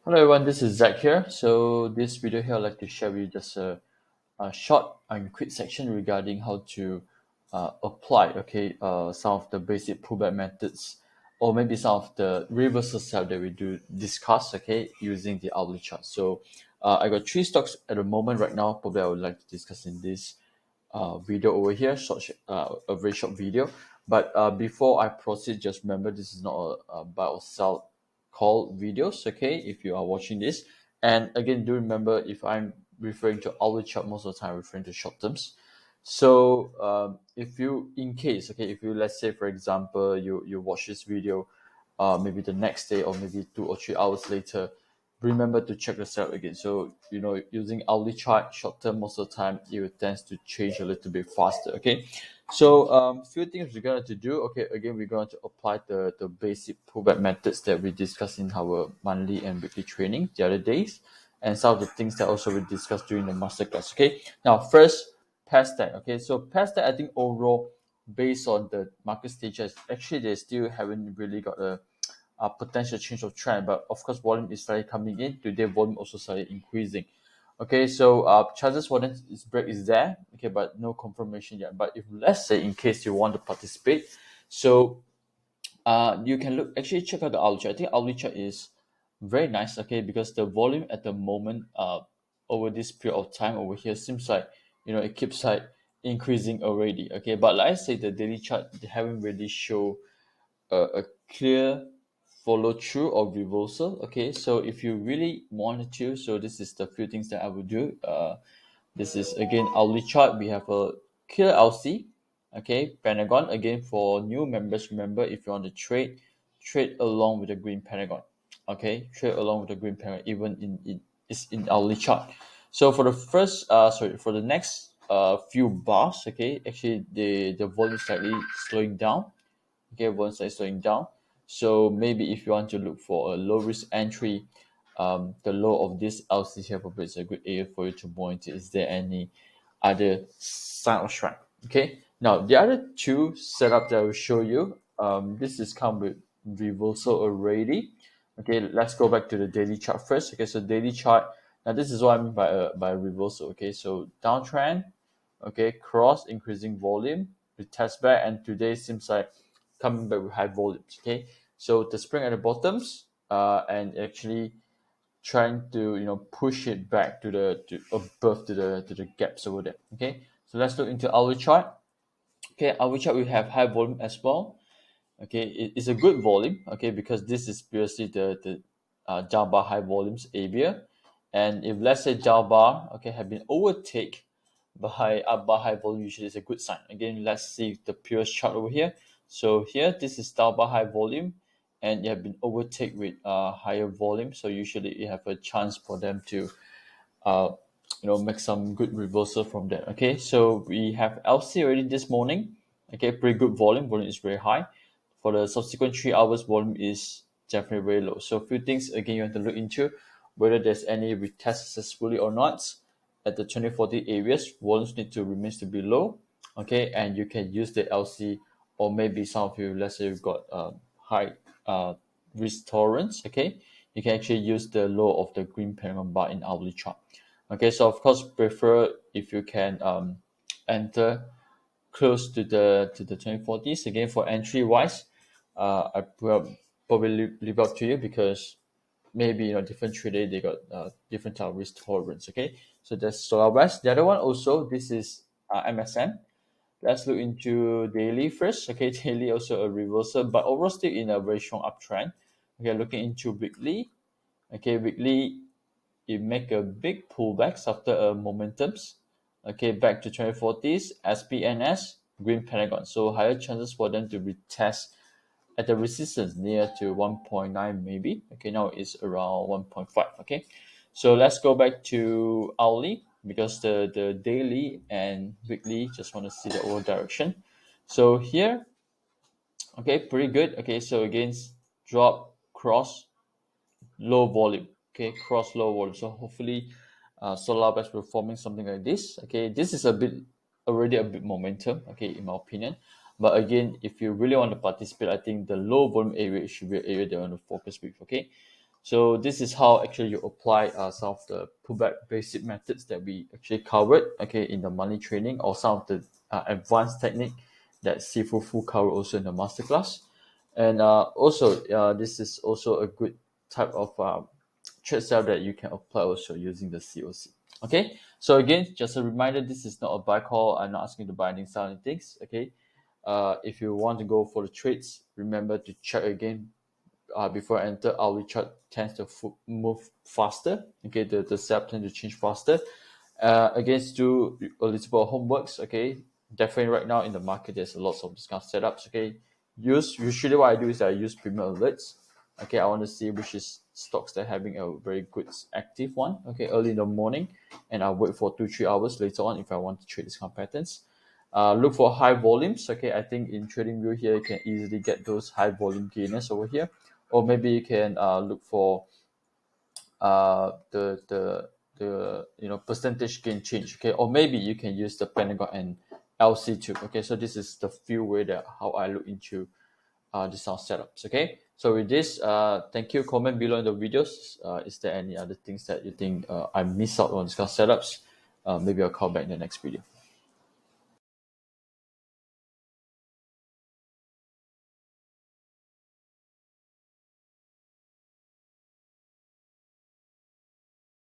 Hello everyone, this is Zach here. So this video here I'd like to share with you just a short and quick section regarding how to apply some of the basic pullback methods or maybe some of the reversal sell that we do discuss using the hourly chart. So I got three stocks at the moment right now probably I would like to discuss in this video over here, a very short video. But before I proceed, just remember this is not a buy or sell call videos. Okay, if you are watching this, and again, do remember if I'm referring to hourly chart, most of the time I'm referring to short terms. So if you, in case, if you let's say for example you watch this video, maybe the next day or maybe 2 or 3 hours later, remember to check this out again. So using hourly chart short term, most of the time it tends to change a little bit faster. Okay, so few things we're going to do. Okay, again we're going to apply the basic pullback methods that we discussed in our monthly and weekly training the other days, and some of the things that also we discussed during the masterclass. Okay, now first, Pestech. Okay, so Pestech, I think overall based on the market stages, actually they still haven't really got a potential change of trend, but of course volume is started coming in today. Volume also started increasing. Okay, so chances for this break is there. Okay, but no confirmation yet. But if let's say in case you want to participate, so you can look actually check out the hourly chart. I think hourly chart is very nice. Okay, because the volume at the moment over this period of time over here seems like it keeps like increasing already. Okay, but like I say, the daily chart they haven't really show a clear follow through or reversal. Okay, so if you really wanted to, so this is the few things that I would do. This is again hourly chart. We have a clear LC. Okay, Pentagon again for new members. Remember, if you want to trade along with the green Pentagon. Okay, trade along with the green Pentagon even it's in hourly chart. So for the first for the next few bars, okay, actually the volume is slightly slowing down. Okay, once I slowing down. So maybe if you want to look for a low risk entry, the low of this LC here probably is a good area for you to monitor. Is there any other sign of strength? Okay. Now the other two setup that I will show you. This is come with reversal already. Okay, let's go back to the daily chart first. Okay, so daily chart. Now this is what I mean by reversal. Okay, so downtrend. Okay, cross increasing volume, retest back, and today seems like coming back with high volumes. Okay, so the spring at the bottoms, and actually trying to push it back to above to the gaps over there. Okay, so let's look into our chart. Okay, our chart we have high volume as well. Okay, it's a good volume. Okay, because this is previously the down bar high volumes area, and if let's say down bar have been overtake by up bar high volume, usually is a good sign. Again, let's see the previous chart over here. So here this is down bar high volume, and you have been overtake with higher volume, so usually you have a chance for them to uh, make some good reversal from there. Okay, so we have LC already this morning. Okay, pretty good volume is very high. For the subsequent 3 hours, volume is definitely very low. So a few things again you have to look into whether there's any retest successfully or not at the 2040 areas. Volumes need to remain to be low. Okay, and you can use the LC, or maybe some of you, let's say you've got high risk tolerance. Okay, you can actually use the low of the green Pentagon bar in hourly chart. Okay, so of course prefer if you can enter close to the 2040s. Again, for entry wise, I will probably leave up to you, because maybe different trader they got different type of risk tolerance. Okay, so that's Solarvest. The other one also, this is MSM. Let's look into daily first. Okay, daily also a reversal, but overall still in a very strong uptrend. Okay, looking into weekly. Okay, weekly it make a big pullbacks after a momentums. Okay, back to 2040s, SPNS, Green Pentagon. So higher chances for them to retest at the resistance near to 1.9 maybe. Okay, now it's around 1.5. Okay, so let's go back to hourly, because the daily and weekly just want to see the overall direction. So here, okay, pretty good. Okay, so again, drop, cross, low volume. Okay, cross low volume. So hopefully Solarvest performing something like this. Okay, this is already a bit momentum, okay, in my opinion. But again, if you really want to participate, I think the low volume area should be an area they want to focus with. Okay, So this is how actually you apply some of the pullback basic methods that we actually covered, okay, in the money training, or some of the advanced technique that Sifu Fu covered also in the masterclass. And also, this is also a good type of trade setup that you can apply also using the COC. Okay, so again, just a reminder, this is not a buy call. I'm not asking you to buy anything, sell anything. Okay, if you want to go for the trades, remember to check again before I enter. Our chart tends to move faster. Okay, the setup tends to change faster. Again, do a little bit of homeworks. Okay, definitely right now in the market there's lots of discount setups. Okay, usually what I do is I use premium alerts. Okay, I want to see which is stocks that are having a very good active one. Okay, early in the morning, and I'll wait for 2-3 hours later on if I want to trade discount patterns. Look for high volumes. Okay, I think in TradingView here you can easily get those high volume gainers over here, or maybe you can look for the percentage gain change. Okay, or maybe you can use the Pentagon and LC2. Okay, so this is the few way that how I look into the sound setups. Okay, so with this, thank you. Comment below in the videos. Is there any other things that you think I miss out on discuss setups? Maybe I'll call back in the next video.